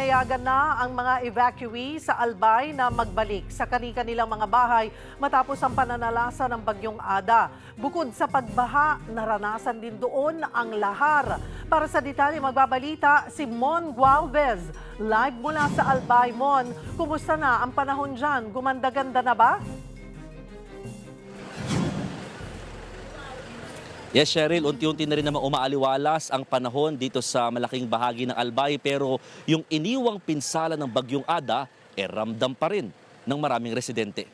pinayagan na ang mga evacuee sa Albay na magbalik sa kani-kanilang mga bahay matapos ang pananalasa ng bagyong Ada. Bukod sa pagbaha, naranasan din doon ang lahar. Para sa detalye magbabalita si Mon Gualvez. Live mula sa Albay. Mon, kumusta na ang panahon dyan? Gumanda-ganda na ba? Yes, Cheryl, unti-unti na rin naman umaaliwalas ang panahon dito sa malaking bahagi ng Albay, pero yung iniwang pinsala ng bagyong Ada, ramdam pa rin ng maraming residente.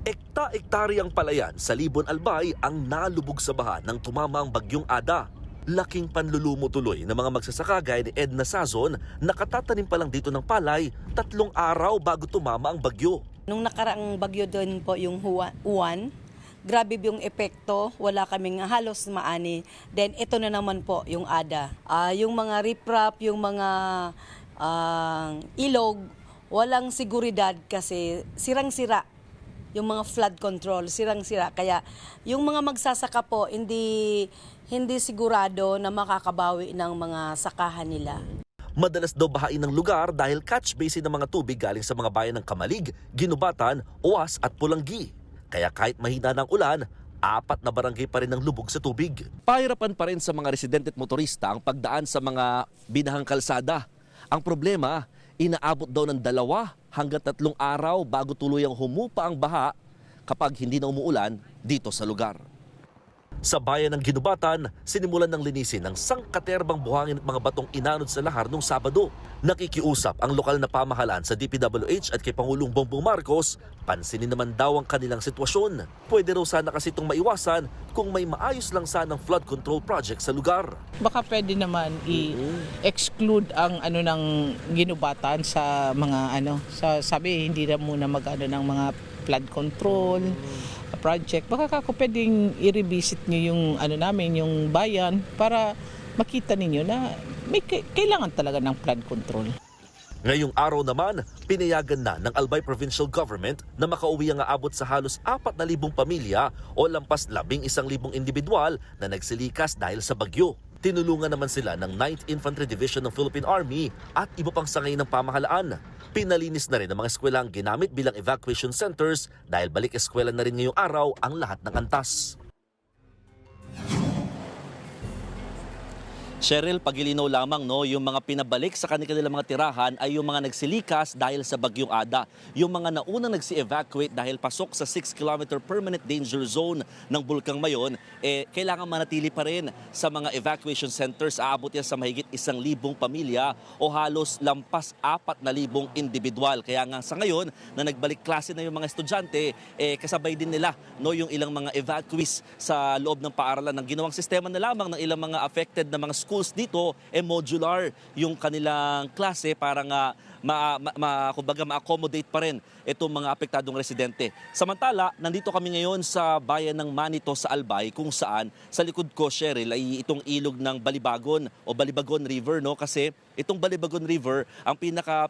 Ekta-ektaryang palayan sa Libon Albay ang nalubog sa baha ng tumamang bagyong Ada. Laking panlulumo tuloy ng mga magsasaka gaya ni Edna Sazon, nakatatanim pa lang dito ng palay 3 araw bago tumama ang bagyo. Nung nakaraang bagyo doon po yung Uwan, grabe yung epekto, wala kaming halos maani. Then ito na naman po yung Ada. Yung mga riprap, yung mga ilog, walang seguridad kasi sirang-sira. Yung mga flood control, sirang-sira. Kaya yung mga magsasaka po, hindi sigurado na makakabawi ng mga sakahan nila. Madalas daw bahain ng lugar dahil catch basin ng mga tubig galing sa mga bayan ng Kamalig, Ginubatan, Oas at Pulanggi. Kaya kahit mahina ng ulan, 4 na barangay pa rin ang lubog sa tubig. Pahirapan pa rin sa mga residente at motorista ang pagdaan sa mga binahang kalsada. Ang problema, inaabot daw ng 2 hanggang 3 araw bago tuluyang humupa ang baha kapag hindi na umuulan dito sa lugar. Sa bayan ng Ginubatan, sinimulan ng linisin ng sangkaterbang buhangin at mga batong inanod sa lahar noong Sabado. Nakikiusap ang lokal na pamahalaan sa DPWH at kay Pangulong Bongbong Marcos, pansinin naman daw ang kanilang sitwasyon. Pwede raw sana kasi itong maiwasan kung may maayos lang sanang flood control project sa lugar. Baka pwede naman i-exclude ang ng Ginubatan sa mga sabi hindi na muna ng mga flood control project. Baka kako pwedeng i-revisit niyo yung namin, yung bayan para makita ninyo na may kailangan talaga ng flood control. Ngayong araw naman, pinayagan na ng Albay Provincial Government na makauwi ang aabot sa halos 4,000 pamilya o lampas 11,000 individual na nagsilikas dahil sa bagyo. Tinulungan naman sila ng 9th Infantry Division ng Philippine Army at iba pang sangay ng pamahalaan. Pinalinis na rin ang mga eskwelaang ginamit bilang evacuation centers dahil balik eskwela na rin ngayong araw ang lahat ng antas. Cheryl, pagilinaw lamang, yung mga pinabalik sa kanilang mga tirahan ay yung mga nagsilikas dahil sa bagyong Ada. Yung mga naunang nagsi-evacuate dahil pasok sa 6-kilometer permanent danger zone ng Bulkang Mayon, kailangan manatili pa rin sa mga evacuation centers. Aabot yan sa mahigit 1,000 pamilya o halos lampas 4,000 individual. Kaya nga sa ngayon na nagbalik klase na yung mga estudyante, kasabay din nila yung ilang mga evacuees sa loob ng paaralan ng ginawang sistema na lamang ng ilang mga affected na mga schools dito modular yung kanilang klase para nga kumbaga ma-accommodate pa rin itong mga apektadong residente. Samantala, nandito kami ngayon sa bayan ng Manito sa Albay kung saan sa likod ko, Cheryl, ay itong ilog ng Balibagon o Balibagon River, kasi itong Balibagon River ang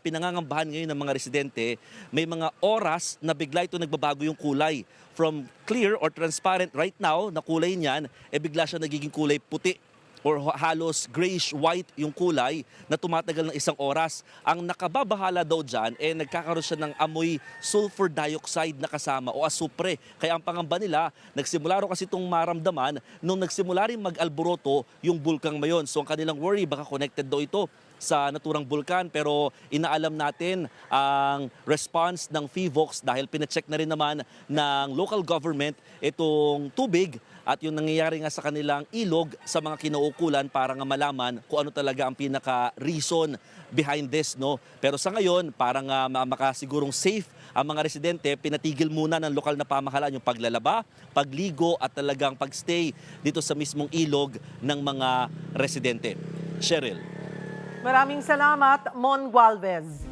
pinangangambahan ngayon ng mga residente. May mga oras na bigla ito nagbabago yung kulay. From clear or transparent right now na kulay niyan, bigla siya nagiging kulay puti or halos grayish-white yung kulay na tumatagal ng 1 oras. Ang nakababahala daw dyan, nagkakaroon siya ng amoy sulfur dioxide na kasama o asupre. Kaya ang pangamba nila, nagsimula rin kasi itong maramdaman nung nagsimula rin mag-alboroto yung Bulkang Mayon. So ang kanilang worry, baka connected daw ito sa naturang bulkan, pero inaalam natin ang response ng PHIVOLCS dahil pinacheck na rin naman ng local government itong tubig at yung nangyayari nga sa kanilang ilog sa mga kinauukulan para nga malaman kung ano talaga ang pinaka-reason behind this. Pero sa ngayon, para nga makasigurong safe ang mga residente, pinatigil muna ng lokal na pamahalaan yung paglalaba, pagligo at talagang pagstay dito sa mismong ilog ng mga residente. Cheryl. Maraming salamat, Mon Gualvez.